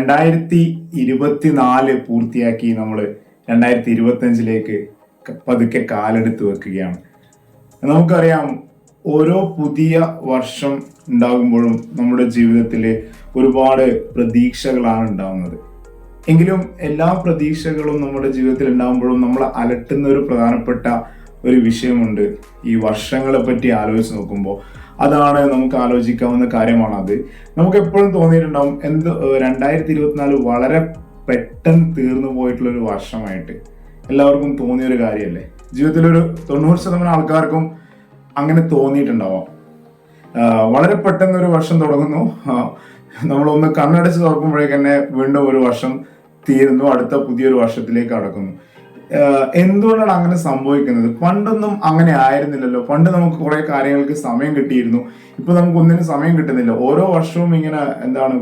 2024 പൂർത്തിയാക്കി നമ്മൾ 2025 പതുക്കെ കാലെടുത്ത് വെക്കുകയാണ്. നമുക്കറിയാം, ഓരോ പുതിയ വർഷം ഉണ്ടാകുമ്പോഴും നമ്മുടെ ജീവിതത്തിൽ ഒരുപാട് പ്രതീക്ഷകളാണ് ഉണ്ടാകുന്നത്. എങ്കിലും എല്ലാ പ്രതീക്ഷകളും നമ്മുടെ ജീവിതത്തിൽ ഉണ്ടാകുമ്പോഴും നമ്മൾ അലട്ടുന്ന ഒരു പ്രധാനപ്പെട്ട ഒരു വിഷയമുണ്ട്. ഈ വർഷങ്ങളെ പറ്റി ആലോചിച്ച് നോക്കുമ്പോൾ അതാണ് നമുക്ക് ആലോചിക്കാവുന്ന കാര്യമാണത്. നമുക്ക് എപ്പോഴും തോന്നിയിട്ടുണ്ടാവും 2024 വളരെ പെട്ടെന്ന് തീർന്നു പോയിട്ടുള്ളൊരു വർഷമായിട്ട് എല്ലാവർക്കും തോന്നിയൊരു കാര്യമല്ലേ. ജീവിതത്തിലൊരു 90% ആൾക്കാർക്കും അങ്ങനെ തോന്നിയിട്ടുണ്ടാവാം. വളരെ പെട്ടെന്ന് ഒരു വർഷം തുടങ്ങുന്നു, നമ്മളൊന്ന് കണ്ണടച്ച് തുറക്കുമ്പോഴേക്ക് തന്നെ വീണ്ടും ഒരു വർഷം തീരുന്നു, അടുത്ത പുതിയൊരു വർഷത്തിലേക്ക് കടക്കുന്നു. എന്തുകൊണ്ടാണ് അങ്ങനെ സംഭവിക്കുന്നത്? പണ്ടൊന്നും അങ്ങനെ ആയിരുന്നില്ലല്ലോ. പണ്ട് നമുക്ക് കുറെ കാര്യങ്ങൾക്ക് സമയം കിട്ടിയിരുന്നു. ഇപ്പൊ നമുക്ക് ഒന്നിനും സമയം കിട്ടുന്നില്ല. ഓരോ വർഷവും ഇങ്ങനെ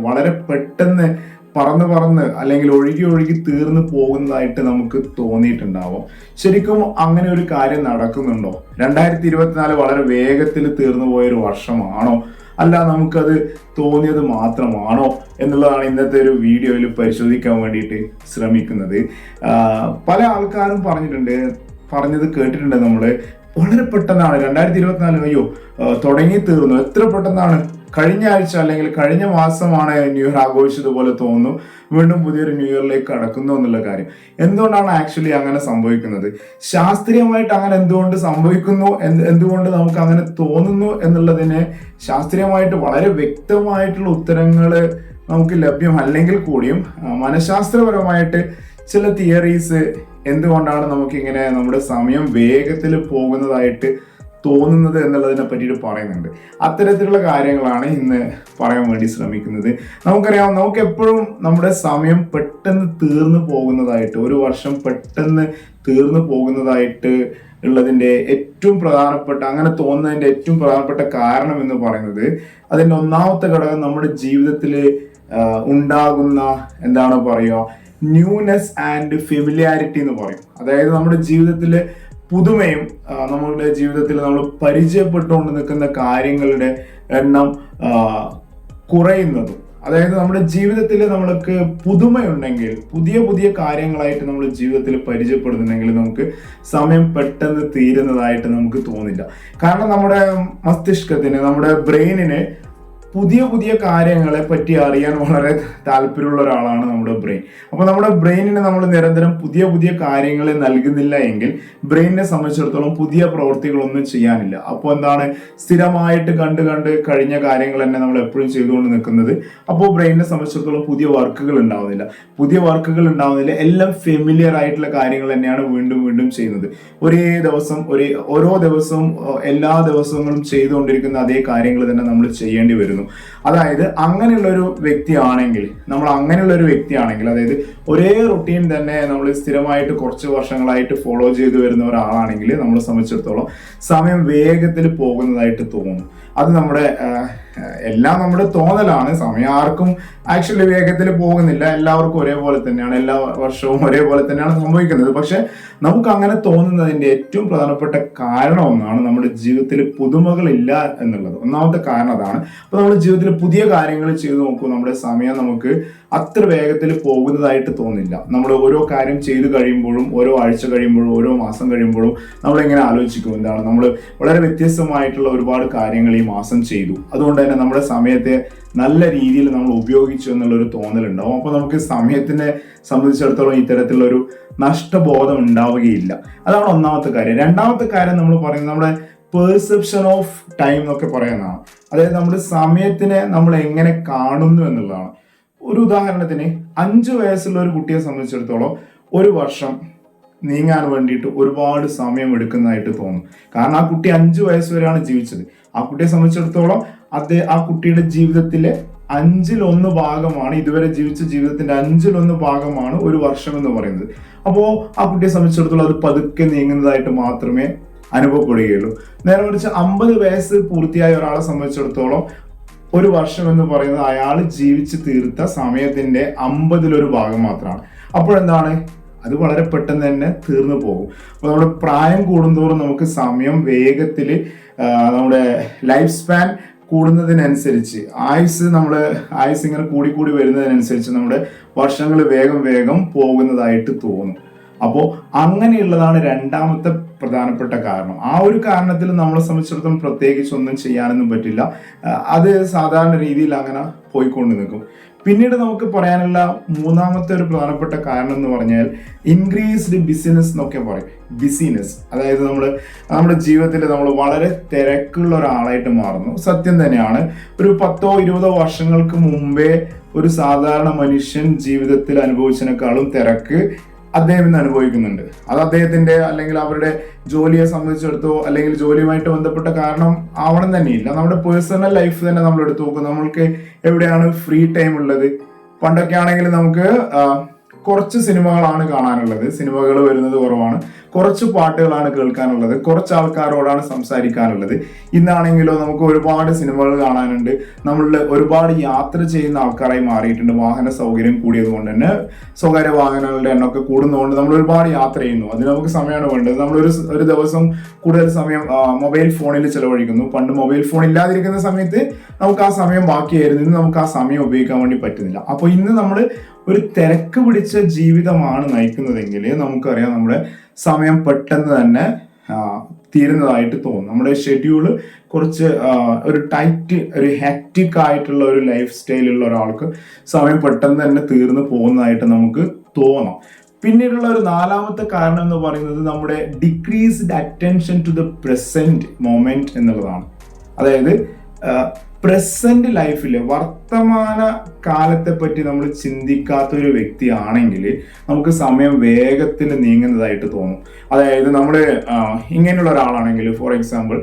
വളരെ പെട്ടെന്ന് പറന്ന് അല്ലെങ്കിൽ ഒഴുകി തീർന്നു പോകുന്നതായിട്ട് നമുക്ക് തോന്നിയിട്ടുണ്ടാവും. ശരിക്കും അങ്ങനെ ഒരു കാര്യം നടക്കുന്നുണ്ടോ? 2024 വളരെ വേഗത്തിൽ തീർന്നു പോയൊരു വർഷമാണോ, അല്ല നമുക്കത് തോന്നിയത് മാത്രമാണോ എന്നുള്ളതാണ് ഇന്നത്തെ ഒരു വീഡിയോയിൽ പരിശോധിക്കാൻ വേണ്ടിയിട്ട് ശ്രമിക്കുന്നത്. പല ആൾക്കാരും പറഞ്ഞത് കേട്ടിട്ടുണ്ട്. നമ്മൾ വളരെ പെട്ടെന്നാണ് 2024 അയ്യോ തുടങ്ങി തീർന്നു, എത്ര പെട്ടെന്നാണ്, കഴിഞ്ഞ ആഴ്ച അല്ലെങ്കിൽ കഴിഞ്ഞ മാസമാണ് ന്യൂ ഇയർ ആഘോഷിച്ചതുപോലെ തോന്നുന്നു, വീണ്ടും പുതിയൊരു ന്യൂ ഇയറിലേക്ക് കടക്കുന്നു എന്നുള്ള കാര്യം. എന്തുകൊണ്ടാണ് ആക്ച്വലി അങ്ങനെ സംഭവിക്കുന്നത്? ശാസ്ത്രീയമായിട്ട് അങ്ങനെ എന്തുകൊണ്ട് സംഭവിക്കുന്നു, എന്തുകൊണ്ട് നമുക്ക് അങ്ങനെ തോന്നുന്നു എന്നുള്ളതിന് ശാസ്ത്രീയമായിട്ട് വളരെ വ്യക്തമായിട്ടുള്ള ഉത്തരങ്ങൾ നമുക്ക് ലഭ്യമല്ലെങ്കിൽ കൂടിയും മനഃശാസ്ത്രപരമായിട്ട് ചില തിയറീസ് എന്തുകൊണ്ടാണ് നമുക്കിങ്ങനെ നമ്മുടെ സമയം വേഗത്തിൽ പോകുന്നതായിട്ട് തോന്നുന്നത് എന്നുള്ളതിനെ പറ്റിയിട്ട് പറയുന്നുണ്ട്. അത്തരത്തിലുള്ള കാര്യങ്ങളാണ് ഇന്ന് പറയാൻ വേണ്ടി ശ്രമിക്കുന്നത്. നമുക്കറിയാം, നമുക്ക് എപ്പോഴും നമ്മുടെ സമയം പെട്ടെന്ന് തീർന്നു പോകുന്നതായിട്ട്, ഒരു വർഷം പെട്ടെന്ന് തീർന്നു പോകുന്നതായിട്ട് ഉള്ളതിൻ്റെ ഏറ്റവും പ്രധാനപ്പെട്ട, അങ്ങനെ തോന്നുന്നതിൻ്റെ ഏറ്റവും പ്രധാനപ്പെട്ട കാരണം എന്ന് പറയുന്നത്, അതിൻ്റെ ഒന്നാമത്തെ ഘടകം നമ്മുടെ ജീവിതത്തിൽ ഉണ്ടാകുന്ന ന്യൂനെസ് ആൻഡ് ഫെമിലിയാരിറ്റി എന്ന് പറയും. അതായത് നമ്മുടെ ജീവിതത്തിൽ പുതുമയും നമ്മുടെ ജീവിതത്തിൽ നമ്മൾ പരിചയപ്പെട്ടുകൊണ്ട് നിൽക്കുന്ന കാര്യങ്ങളുടെ എണ്ണം കുറയുന്നതും. അതായത് നമ്മുടെ ജീവിതത്തിൽ നമ്മൾക്ക് പുതുമയുണ്ടെങ്കിൽ, പുതിയ കാര്യങ്ങളായിട്ട് നമ്മൾ ജീവിതത്തിൽ പരിചയപ്പെടുന്നുണ്ടെങ്കിൽ നമുക്ക് സമയം പെട്ടെന്ന് തീരുന്നതായിട്ട് നമുക്ക് തോന്നില്ല. കാരണം നമ്മുടെ മസ്തിഷ്കത്തിന്, നമ്മുടെ ബ്രെയിനിന് പുതിയ കാര്യങ്ങളെ പറ്റി അറിയാൻ വളരെ താല്പര്യമുള്ള ഒരാളാണ് നമ്മുടെ ബ്രെയിൻ. അപ്പോൾ നമ്മുടെ ബ്രെയിനിന് നമ്മൾ നിരന്തരം പുതിയ കാര്യങ്ങളെ നൽകുന്നില്ല എങ്കിൽ ബ്രെയിനിനെ സംബന്ധിച്ചിടത്തോളം പുതിയ പ്രവൃത്തികളൊന്നും ചെയ്യാനില്ല. അപ്പോൾ സ്ഥിരമായിട്ട് കണ്ട് കഴിഞ്ഞ കാര്യങ്ങൾ തന്നെ നമ്മൾ എപ്പോഴും ചെയ്തുകൊണ്ട് നിൽക്കുന്നത്. അപ്പോൾ ബ്രെയിനിനെ സംബന്ധിച്ചിടത്തോളം പുതിയ വർക്കുകൾ ഉണ്ടാവുന്നില്ല. എല്ലാം ഫെമിലിയർ ആയിട്ടുള്ള കാര്യങ്ങൾ തന്നെയാണ് വീണ്ടും ചെയ്യുന്നത്. ഓരോ ദിവസവും എല്ലാ ദിവസങ്ങളും ചെയ്തുകൊണ്ടിരിക്കുന്ന അതേ കാര്യങ്ങൾ തന്നെ നമ്മൾ ചെയ്യേണ്ടി വരുന്നു. അതായത് അങ്ങനെയുള്ള ഒരു വ്യക്തിയാണെങ്കിൽ, അതായത് ഒരേ റുട്ടീൻ തന്നെ നമ്മൾ സ്ഥിരമായിട്ട് കുറച്ച് വർഷങ്ങളായിട്ട് ഫോളോ ചെയ്തു വരുന്ന ഒരാളാണെങ്കിൽ നമ്മളെ സംബന്ധിച്ചിടത്തോളം സമയം വേഗത്തിൽ പോകുന്നതായിട്ട് തോന്നും. അത് എല്ലാം നമ്മുടെ തോന്നലാണ്. സമയം ആർക്കും ആക്ച്വലി വേഗത്തിൽ പോകുന്നില്ല. എല്ലാവർക്കും ഒരേപോലെ തന്നെയാണ്, എല്ലാ വർഷവും ഒരേപോലെ തന്നെയാണ് സംഭവിക്കുന്നത്. പക്ഷെ നമുക്ക് അങ്ങനെ തോന്നുന്നതിന്റെ ഏറ്റവും പ്രധാനപ്പെട്ട കാരണം ഒന്നാണ് നമ്മുടെ ജീവിതത്തിൽ പുതുമകളില്ല എന്നുള്ളത്. ഒന്നാമത്തെ കാരണം അതാണ്. അപ്പൊ നമ്മുടെ ജീവിതത്തിൽ പുതിയ കാര്യങ്ങൾ ചെയ്തു നോക്കൂ, നമ്മുടെ സമയം നമുക്ക് അത്ര വേഗത്തിൽ പോകുന്നതായിട്ട് തോന്നില്ല. നമ്മൾ ഓരോ കാര്യം ചെയ്തു കഴിയുമ്പോഴും, ഓരോ ആഴ്ച കഴിയുമ്പോഴും, ഓരോ മാസം കഴിയുമ്പോഴും നമ്മളിങ്ങനെ ആലോചിക്കും, നമ്മൾ വളരെ വ്യത്യസ്തമായിട്ടുള്ള ഒരുപാട് കാര്യങ്ങൾ ഈ മാസം ചെയ്തു, അതുകൊണ്ട് തന്നെ നമ്മുടെ സമയത്തെ നല്ല രീതിയിൽ നമ്മൾ ഉപയോഗിച്ചു എന്നുള്ളൊരു തോന്നലുണ്ടാവും. അപ്പോൾ നമുക്ക് സമയത്തിനെ സംബന്ധിച്ചിടത്തോളം ഇത്തരത്തിലുള്ള ഒരു നഷ്ടബോധം ഉണ്ടാവുകയില്ല. അതാണ് ഒന്നാമത്തെ കാര്യം. രണ്ടാമത്തെ കാര്യം നമ്മൾ പറയുന്നത് നമ്മുടെ പെർസെപ്ഷൻ ഓഫ് ടൈം എന്നൊക്കെ പറയുന്നതാണ്. അതായത് നമ്മുടെ സമയത്തിനെ നമ്മൾ എങ്ങനെ കാണുന്നു എന്നുള്ളതാണ്. ഒരു ഉദാഹരണത്തിന് 5 വയസ്സുള്ള ഒരു കുട്ടിയെ സംബന്ധിച്ചിടത്തോളം ഒരു വർഷം നീങ്ങാൻ വേണ്ടിയിട്ട് ഒരുപാട് സമയം എടുക്കുന്നതായിട്ട് തോന്നും. കാരണം ആ കുട്ടി 5 വയസ്സ് വരെയാണ് ജീവിച്ചത്. ആ കുട്ടിയെ സംബന്ധിച്ചിടത്തോളം ആ കുട്ടിയുടെ ജീവിതത്തിലെ 1/5 ഭാഗമാണ്, ഇതുവരെ ജീവിച്ച ജീവിതത്തിന്റെ 1/5 ഭാഗമാണ് ഒരു വർഷം എന്ന് പറയുന്നത്. അപ്പോൾ ആ കുട്ടിയെ സംബന്ധിച്ചിടത്തോളം അത് പതുക്കെ നീങ്ങുന്നതായിട്ട് മാത്രമേ അനുഭവപ്പെടുകയുള്ളൂ. നേരെ മറിച്ച് 50 വയസ്സ് പൂർത്തിയായ ഒരാളെ സംബന്ധിച്ചിടത്തോളം ഒരു വർഷം എന്ന് പറയുന്നത് അയാൾ ജീവിച്ച് തീർത്ത സമയത്തിന്റെ 50 ഭാഗം മാത്രമാണ്. അപ്പോഴെന്താണ്, അത് വളരെ പെട്ടെന്ന് തന്നെ തീർന്നു പോകും. അപ്പോൾ നമ്മുടെ പ്രായം കൂടുന്തോറും നമുക്ക് സമയം വേഗത്തിൽ, നമ്മുടെ ലൈഫ് സ്പാൻ കൂടുന്നതിനനുസരിച്ച് ആയുസ് ഇങ്ങനെ കൂടി വരുന്നതിനനുസരിച്ച് നമ്മുടെ വർഷങ്ങൾ വേഗം വേഗം പോകുന്നതായിട്ട് തോന്നും. അപ്പോൾ അങ്ങനെയുള്ളതാണ് രണ്ടാമത്തെ പ്രധാനപ്പെട്ട കാരണം. ആ ഒരു കാരണത്തിൽ നമ്മളെ സംബന്ധിച്ചിടത്തോളം പ്രത്യേകിച്ച് ഒന്നും ചെയ്യാനൊന്നും പറ്റില്ല. അത് സാധാരണ രീതിയിൽ അങ്ങനെ പോയിക്കൊണ്ട് നിൽക്കും. പിന്നീട് നമുക്ക് പറയാനുള്ള മൂന്നാമത്തെ ഒരു പ്രധാനപ്പെട്ട കാരണം എന്ന് പറഞ്ഞാൽ ഇൻക്രീസ്ഡ് ബിസിനസ് എന്നൊക്കെ പറയും. ബിസിനസ് അതായത് നമ്മുടെ ജീവിതത്തിൽ നമ്മൾ വളരെ തിരക്കുള്ള ഒരാളായിട്ട് മാറുന്നു. സത്യം തന്നെയാണ്. ഒരു 10-20 വർഷങ്ങൾക്ക് മുമ്പേ ഒരു സാധാരണ മനുഷ്യൻ ജീവിതത്തിൽ അനുഭവിച്ചതിനേക്കാളും തിരക്ക് അദ്ദേഹം ഇന്ന് അനുഭവിക്കുന്നുണ്ട്. അത് അദ്ദേഹത്തിന്റെ അല്ലെങ്കിൽ അവരുടെ ജോലിയെ സംബന്ധിച്ചിടത്തോ അല്ലെങ്കിൽ ജോലിയുമായിട്ട് ബന്ധപ്പെട്ട കാരണം ആവണം തന്നെയില്ല. നമ്മുടെ പേഴ്സണൽ ലൈഫ് തന്നെ നമ്മൾ എടുത്തു നോക്കും. നമ്മൾക്ക് എവിടെയാണ് ഫ്രീ ടൈം ഉള്ളത്? പണ്ടൊക്കെ ആണെങ്കിൽ നമുക്ക് കുറച്ച് സിനിമകളാണ് കാണാനുള്ളത്, സിനിമകൾ വരുന്നത് കുറവാണ്, കുറച്ച് പാട്ടുകളാണ് കേൾക്കാനുള്ളത്, കുറച്ച് ആൾക്കാരോടാണ് സംസാരിക്കാനുള്ളത്. ഇന്നാണെങ്കിലോ നമുക്ക് ഒരുപാട് സിനിമകൾ കാണാനുണ്ട്. നമ്മളുടെ ഒരുപാട് യാത്ര ചെയ്യുന്ന ആൾക്കാരായി മാറിയിട്ടുണ്ട്. വാഹന സൗകര്യം കൂടിയത് കൊണ്ട് തന്നെ സ്വകാര്യ വാഹനങ്ങളുടെ എണ്ണമൊക്കെ കൂടുന്നതുകൊണ്ട് നമ്മൾ ഒരുപാട് യാത്ര ചെയ്യുന്നു. അതിന് നമുക്ക് സമയമാണ് വേണ്ടത്. നമ്മൾ ഒരു ദിവസം കൂടുതൽ സമയം മൊബൈൽ ഫോണിൽ ചെലവഴിക്കുന്നു. പണ്ട് മൊബൈൽ ഫോൺ ഇല്ലാതിരിക്കുന്ന സമയത്ത് നമുക്ക് ആ സമയം ബാക്കിയായിരുന്നു. ഇന്ന് നമുക്ക് ആ സമയം ഉപയോഗിക്കാൻ വേണ്ടി പറ്റുന്നില്ല. അപ്പോൾ ഇന്ന് നമ്മൾ ഒരു തിരക്ക് പിടിച്ച ജീവിതമാണ് നയിക്കുന്നതെങ്കിൽ നമുക്കറിയാം നമ്മുടെ സമയം പെട്ടെന്ന് തന്നെ തീരുന്നതായിട്ട് തോന്നും. നമ്മുടെ ഷെഡ്യൂള് കുറച്ച് ഒരു ഹെക്റ്റിക് ആയിട്ടുള്ള ഒരു ലൈഫ് സ്റ്റൈലുള്ള ഒരാൾക്ക് സമയം പെട്ടെന്ന് തന്നെ തീർന്നു പോകുന്നതായിട്ട് നമുക്ക് തോന്നാം. പിന്നീടുള്ള ഒരു നാലാമത്തെ കാരണം എന്ന് പറയുന്നത് നമ്മുടെ decreased attention to the present moment എന്നുള്ളതാണ്. അതായത് പ്രസന്റ് ലൈഫിൽ വർത്തമാന കാലത്തെ പറ്റി നമ്മൾ ചിന്തിക്കാത്ത ഒരു വ്യക്തിയാണെങ്കിൽ നമുക്ക് സമയം വേഗത്തിൽ നീങ്ങുന്നതായിട്ട് തോന്നും. അതായത് നമ്മൾ ഇങ്ങനെയുള്ള ഒരാളാണെങ്കിൽ ഫോർ എക്സാമ്പിൾ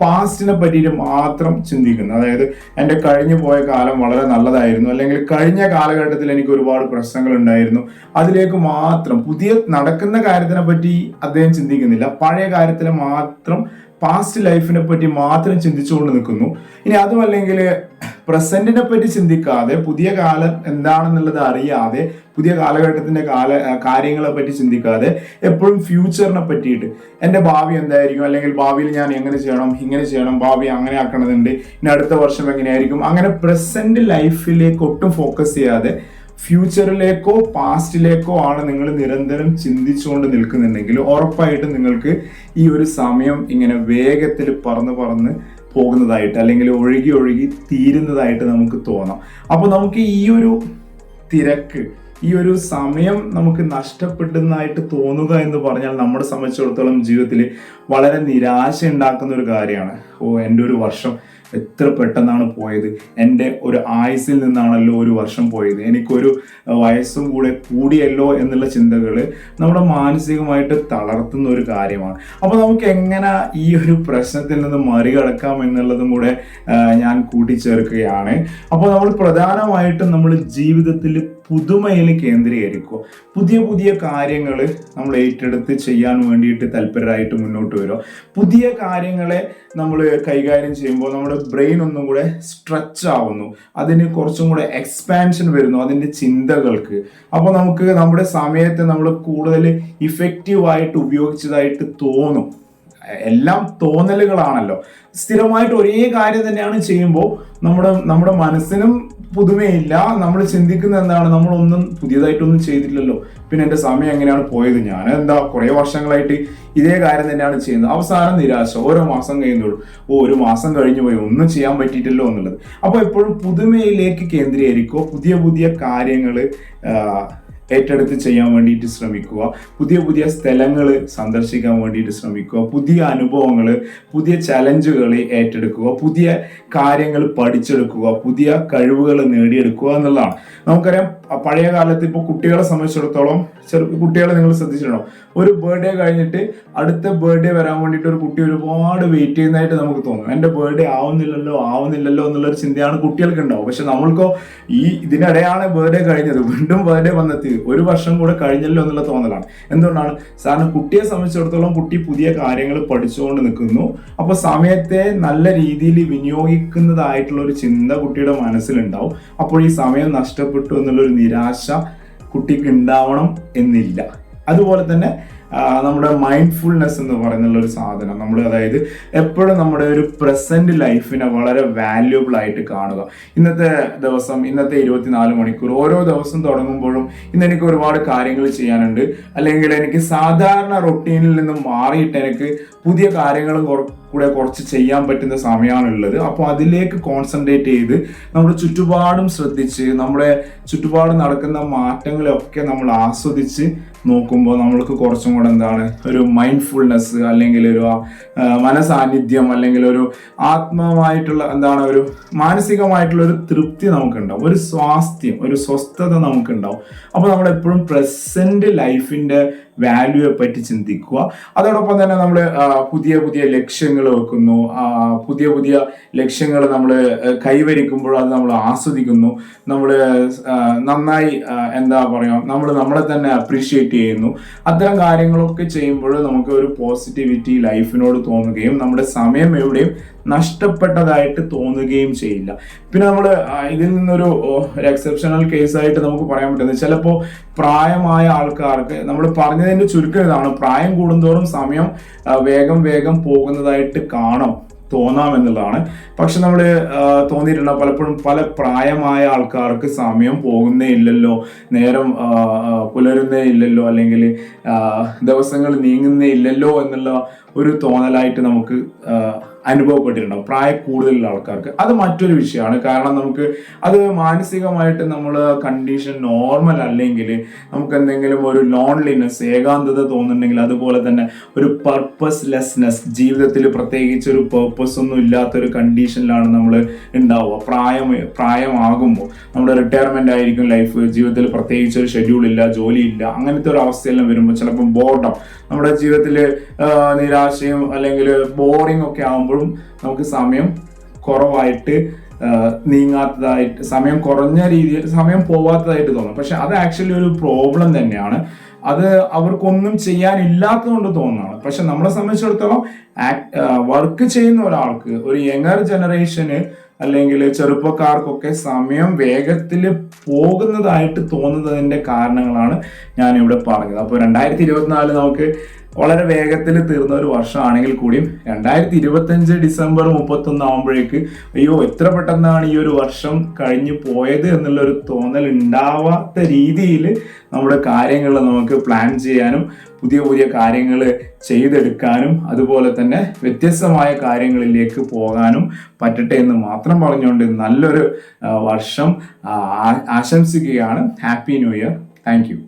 പാസ്റ്റിനെ പറ്റിയിട്ട് മാത്രം ചിന്തിക്കുന്നു. അതായത് എൻ്റെ കഴിഞ്ഞു പോയ കാലം വളരെ നല്ലതായിരുന്നു, അല്ലെങ്കിൽ കഴിഞ്ഞ കാലഘട്ടത്തിൽ എനിക്ക് ഒരുപാട് പ്രശ്നങ്ങൾ ഉണ്ടായിരുന്നു, അതിലേക്ക് മാത്രം പുതിയ നടക്കുന്ന കാര്യത്തിനെ പറ്റി അദ്ദേഹം ചിന്തിക്കുന്നില്ല. പഴയ കാര്യത്തിലെ മാത്രം പാസ്റ്റ് ലൈഫിനെ പറ്റി മാത്രം ചിന്തിച്ചുകൊണ്ട് നിൽക്കുന്നു. ഇനി അതുമല്ലെങ്കിൽ പ്രസന്റിനെ പറ്റി ചിന്തിക്കാതെ, പുതിയ കാലം എന്താണെന്നുള്ളത് അറിയാതെ, പുതിയ കാലഘട്ടത്തിന്റെ കാര്യങ്ങളെ പറ്റി ചിന്തിക്കാതെ എപ്പോഴും ഫ്യൂച്ചറിനെ പറ്റിയിട്ട് എൻ്റെ ഭാവി എന്തായിരിക്കും, അല്ലെങ്കിൽ ഭാവിയിൽ ഞാൻ എങ്ങനെ ചെയ്യണം, ഇങ്ങനെ ചെയ്യണം, ഭാവി അങ്ങനെ ആക്കണമെന്നുണ്ട്, ഇനി അടുത്ത വർഷം എങ്ങനെയായിരിക്കും, അങ്ങനെ പ്രസന്റ് ലൈഫിലേക്ക് ഒട്ടും ഫോക്കസ് ചെയ്യാതെ ഫ്യൂച്ചറിലേക്കോ പാസ്റ്റിലേക്കോ ആണ് നിങ്ങൾ നിരന്തരം ചിന്തിച്ചുകൊണ്ട് നിൽക്കുന്നുണ്ടെങ്കിൽ ഉറപ്പായിട്ടും നിങ്ങൾക്ക് ഈ ഒരു സമയം ഇങ്ങനെ വേഗത്തിൽ പറന്ന് പോകുന്നതായിട്ട് അല്ലെങ്കിൽ ഒഴുകി തീരുന്നതായിട്ട് നമുക്ക് തോന്നാം. അപ്പോൾ നമുക്ക് ഈ ഒരു തിരക്ക്, ഈ ഒരു സമയം നമുക്ക് നഷ്ടപ്പെടുന്നതായിട്ട് തോന്നുക എന്ന് പറഞ്ഞാൽ നമ്മളെ സംബന്ധിച്ചിടത്തോളം ജീവിതത്തിൽ വളരെ നിരാശ ഉണ്ടാക്കുന്ന ഒരു കാര്യമാണ്. എൻ്റെ ഒരു വർഷം എത്ര പെട്ടെന്നാണ് പോയത്, എൻ്റെ ഒരു ആയുസിൽ നിന്നാണല്ലോ ഒരു വർഷം പോയത്, എനിക്കൊരു വയസ്സും കൂടിയല്ലോ എന്നുള്ള ചിന്തകൾ നമ്മുടെ മാനസികമായിട്ട് തളർത്തുന്ന ഒരു കാര്യമാണ്. അപ്പോൾ നമുക്ക് എങ്ങനെ ഈ ഒരു പ്രശ്നത്തിൽ നിന്ന് മറികടക്കാം എന്നുള്ളതും കൂടെ ഞാൻ കൂട്ടിച്ചേർക്കുകയാണ്. അപ്പോൾ നമ്മൾ പ്രധാനമായിട്ടും നമ്മൾ ജീവിതത്തിൽ പുതുമയിൽ കേന്ദ്രീകരിക്കുക. പുതിയ കാര്യങ്ങൾ നമ്മൾ ഏറ്റെടുത്ത് ചെയ്യാൻ വേണ്ടിയിട്ട് തൽപരരായിട്ട് മുന്നോട്ട് വരിക. പുതിയ കാര്യങ്ങളെ നമ്മൾ കൈകാര്യം ചെയ്യുമ്പോൾ നമ്മുടെ ബ്രെയിൻ ഒന്നും കൂടെ സ്ട്രെച്ച് ആവുന്നു, അതിന് കുറച്ചും കൂടെ എക്സ്പാൻഷൻ വരുന്നു അതിൻ്റെ ചിന്തകൾക്ക്. അപ്പോൾ നമുക്ക് നമ്മുടെ സമയത്തെ നമ്മൾ കൂടുതൽ ഇഫക്റ്റീവായിട്ട് ഉപയോഗിച്ചതായിട്ട് തോന്നും. എല്ലാം തോന്നലുകളാണല്ലോ. സ്ഥിരമായിട്ട് ഒരേ കാര്യം തന്നെയാണ് ചെയ്യുമ്പോൾ നമ്മുടെ മനസ്സിനും പുതുമയില്ല. നമ്മൾ ചിന്തിക്കുന്നത് എന്താണ്, നമ്മളൊന്നും പുതിയതായിട്ടൊന്നും ചെയ്തില്ലല്ലോ, പിന്നെ എൻ്റെ സമയം എങ്ങനെയാണ് പോയത്, ഞാൻ എന്താ കുറേ വർഷങ്ങളായിട്ട് ഇതേ കാര്യം തന്നെയാണ് ചെയ്യുന്നത്. അവസാനം നിരാശ, ഓരോ മാസം കഴിയുമ്പോഴും ഒരു മാസം കഴിഞ്ഞു പോയി, ഒന്നും ചെയ്യാൻ പറ്റിയിട്ടല്ലോ എന്നുള്ളത്. അപ്പോൾ എപ്പോഴും പുതുമയിലേക്ക് കേന്ദ്രീകരിക്കുക. പുതിയ കാര്യങ്ങൾ ഏറ്റെടുത്ത് ചെയ്യാൻ വേണ്ടിയിട്ട് ശ്രമിക്കുക. പുതിയ സ്ഥലങ്ങൾ സന്ദർശിക്കാൻ വേണ്ടിയിട്ട് ശ്രമിക്കുക. പുതിയ അനുഭവങ്ങൾ, പുതിയ ചലഞ്ചുകൾ ഏറ്റെടുക്കുക. പുതിയ കാര്യങ്ങൾ പഠിച്ചെടുക്കുക. പുതിയ കഴിവുകൾ നേടിയെടുക്കുക എന്നുള്ളതാണ്. നമുക്കറിയാം പഴയ കാലത്ത് ഇപ്പോൾ കുട്ടികളെ സംബന്ധിച്ചിടത്തോളം, കുട്ടികളെ നിങ്ങൾ ശ്രദ്ധിച്ചിട്ടുണ്ടോ, ഒരു ബർത്ത്ഡേ കഴിഞ്ഞിട്ട് അടുത്ത ബർത്ത്ഡേ വരാൻ വേണ്ടിയിട്ട് ഒരു കുട്ടി ഒരുപാട് വെയിറ്റ് ചെയ്യുന്നതായിട്ട് നമുക്ക് തോന്നും. എൻ്റെ ബർത്ത്ഡേ ആവുന്നില്ലല്ലോ എന്നുള്ളൊരു ചിന്തയാണ് കുട്ടികൾക്ക് ഉണ്ടാവും. പക്ഷെ നമ്മൾക്കോ ഇതിനിടെയാണ് ബർത്ത്ഡേ കഴിഞ്ഞത്, വീണ്ടും ബർത്ത്ഡേ വന്നെത്തി, ഒരു വർഷം കൂടെ കഴിഞ്ഞല്ലോ എന്നുള്ള തോന്നലാണ്. എന്തുകൊണ്ടാണ്? കാരണം കുട്ടിയെ സംബന്ധിച്ചിടത്തോളം കുട്ടി പുതിയ കാര്യങ്ങൾ പഠിച്ചുകൊണ്ട് നിൽക്കുന്നു. അപ്പോൾ സമയത്തെ നല്ല രീതിയിൽ വിനിയോഗിക്കുന്നതായിട്ടുള്ള ഒരു ചിന്ത കുട്ടിയുടെ മനസ്സിലുണ്ടാവും. അപ്പോൾ ഈ സമയം നഷ്ടപ്പെട്ടു എന്നുള്ളൊരു നിരാശ കുട്ടിക്ക് ഉണ്ടാവണം എന്നില്ല. അതുപോലെ തന്നെ നമ്മുടെ മൈൻഡ്ഫുൾനെസ് എന്ന് പറയുന്നുള്ള ഒരു സാധനം നമ്മൾ, അതായത് എപ്പോഴും നമ്മുടെ ഒരു പ്രസന്റ് ലൈഫിനെ വളരെ വാല്യുബിൾ ആയിട്ട് കാണുക. ഇന്നത്തെ ദിവസം, ഇന്നത്തെ 24 മണിക്കൂർ, ഓരോ ദിവസം തുടങ്ങുമ്പോഴും ഇന്ന് എനിക്ക് ഒരുപാട് കാര്യങ്ങൾ ചെയ്യാനുണ്ട്, അല്ലെങ്കിൽ എനിക്ക് സാധാരണ റൊട്ടീനിൽ നിന്നും മാറിയിട്ട് എനിക്ക് പുതിയ കാര്യങ്ങളും കൂടെ കുറച്ച് ചെയ്യാൻ പറ്റുന്ന സമയമാണുള്ളത്. അപ്പോൾ അതിലേക്ക് കോൺസെൻട്രേറ്റ് ചെയ്ത് നമ്മുടെ ചുറ്റുപാടും ശ്രദ്ധിച്ച് നമ്മുടെ ചുറ്റുപാടും നടക്കുന്ന മാറ്റങ്ങളെയൊക്കെ നമ്മൾ ആസ്വദിച്ച് നോക്കുമ്പോൾ നമ്മൾക്ക് കുറച്ചും കൂടെ എന്താണ് ഒരു മൈൻഡ്ഫുൾനെസ്, അല്ലെങ്കിൽ ഒരു മനസാന്നിധ്യം, അല്ലെങ്കിൽ ഒരു ആത്മമായിട്ടുള്ള എന്താണ് ഒരു മാനസികമായിട്ടുള്ള ഒരു തൃപ്തി നമുക്കുണ്ടാവും, ഒരു സ്വാസ്ഥ്യം, ഒരു സ്വസ്ഥത നമുക്കുണ്ടാവും. അപ്പോൾ നമ്മൾ എപ്പോഴും പ്രസന്റ് ലൈഫിന്റെ വാല്യൂയെ പറ്റി ചിന്തിക്കുക. അതോടൊപ്പം തന്നെ നമ്മൾ പുതിയ പുതിയ ലക്ഷ്യങ്ങൾ വെക്കുന്നു, പുതിയ പുതിയ ലക്ഷ്യങ്ങൾ നമ്മൾ കൈവരിക്കുമ്പോൾ അത് നമ്മൾ ആസ്വദിക്കുന്നു, നമ്മൾ നന്നായി എന്താ പറയുക, നമ്മൾ നമ്മളെ തന്നെ അപ്രീഷിയേറ്റ് ചെയ്യുന്നു. അത്തരം കാര്യങ്ങളൊക്കെ ചെയ്യുമ്പോൾ നമുക്ക് ഒരു പോസിറ്റിവിറ്റി ലൈഫിനോട് തോന്നുകയും നമ്മുടെ സമയം എവിടെയും നഷ്ടപ്പെട്ടതായിട്ട് തോന്നുകയും ചെയ്യില്ല. പിന്നെ നമ്മൾ ഇതിൽ നിന്നൊരു എക്സെപ്ഷണൽ കേസായിട്ട് നമുക്ക് പറയാൻ പറ്റുന്നത്, ചിലപ്പോൾ പ്രായമായ ആൾക്കാർക്ക്, നമ്മൾ പറഞ്ഞതിന്റെ ചുരുക്കം ഇതാണ്, പ്രായം കൂടുന്തോറും സമയം വേഗം വേഗം പോകുന്നതായിട്ട് തോന്നാം എന്നുള്ളതാണ്. പക്ഷെ നമ്മൾ തോന്നിയിട്ടുണ്ട് പലപ്പോഴും പല പ്രായമായ ആൾക്കാർക്ക് സമയം പോകുന്നേ ഇല്ലല്ലോ, നേരം പുലരുന്നേ ഇല്ലല്ലോ, അല്ലെങ്കിൽ ദിവസങ്ങൾ നീങ്ങുന്നേ ഇല്ലല്ലോ എന്നുള്ള ഒരു തോന്നലായിട്ട് നമുക്ക് അനുഭവപ്പെട്ടിട്ടുണ്ടാവും പ്രായ കൂടുതലുള്ള ആൾക്കാർക്ക്. അത് മറ്റൊരു വിഷയമാണ്. കാരണം നമുക്ക് അത് മാനസികമായിട്ട് നമ്മൾ കണ്ടീഷൻ നോർമൽ അല്ലെങ്കിൽ നമുക്ക് എന്തെങ്കിലും ഒരു ലോൺലിനെസ്, ഏകാന്തത തോന്നുന്നുണ്ടെങ്കിൽ, അതുപോലെ തന്നെ ഒരു പർപ്പസ്ലെസ്നെസ്, ജീവിതത്തിൽ പ്രത്യേകിച്ച് ഒരു പേർപ്പസ് ഒന്നും ഇല്ലാത്തൊരു കണ്ടീഷനിലാണ് നമ്മൾ ഉണ്ടാവുക. പ്രായമാകുമ്പോൾ നമ്മുടെ റിട്ടയർമെന്റ് ആയിരിക്കും ലൈഫ്, ജീവിതത്തിൽ പ്രത്യേകിച്ച് ഒരു ഷെഡ്യൂൾ ഇല്ല, ജോലിയില്ല, അങ്ങനത്തെ ഒരു അവസ്ഥയെല്ലാം വരുമ്പോൾ ചിലപ്പോൾ ബോർഡം, നമ്മുടെ ജീവിതത്തിൽ നിരാശയും അല്ലെങ്കിൽ ബോറിംഗ് ഒക്കെ ആകുമ്പോഴും നമുക്ക് സമയം കുറവായിട്ട് നീങ്ങാത്തതായിട്ട്, സമയം കുറഞ്ഞ രീതിയിൽ സമയം പോവാത്തതായിട്ട് തോന്നും. പക്ഷെ അത് ആക്ച്വലി ഒരു പ്രോബ്ലം തന്നെയാണ്. അത് അവർക്കൊന്നും ചെയ്യാനില്ലാത്തതുകൊണ്ട് തോന്നുന്നതാണ്. പക്ഷെ നമ്മളെ സംബന്ധിച്ചിടത്തോളം വർക്ക് ചെയ്യുന്ന ഒരാൾക്ക്, ഒരു യങ്ങർ ജനറേഷന് അല്ലെങ്കിൽ ചെറുപ്പക്കാർക്കൊക്കെ സമയം വേഗത്തിൽ പോകുന്നതായിട്ട് തോന്നുന്നതിന്റെ കാരണങ്ങളാണ് ഞാനിവിടെ പറഞ്ഞത്. അപ്പോൾ 2024 നമുക്ക് വളരെ വേഗത്തിൽ തീർന്ന ഒരു വർഷമാണെങ്കിൽ കൂടിയും 2025 ഡിസംബർ 31 ആകുമ്പോഴേക്ക് അയ്യോ എത്ര പെട്ടെന്നാണ് ഈ ഒരു വർഷം കഴിഞ്ഞു പോയത് എന്നുള്ളൊരു തോന്നൽ ഉണ്ടാവാത്ത രീതിയിൽ നമ്മുടെ കാര്യങ്ങൾ നമുക്ക് പ്ലാൻ ചെയ്യാനും പുതിയ പുതിയ കാര്യങ്ങൾ ചെയ്തെടുക്കാനും അതുപോലെ തന്നെ വ്യത്യസ്തമായ കാര്യങ്ങളിലേക്ക് പോകാനും പറ്റട്ടെ എന്ന് മാത്രം പറഞ്ഞുകൊണ്ട് നല്ലൊരു വർഷം ആശംസിക്കുകയാണ്. Happy new year. Thank you.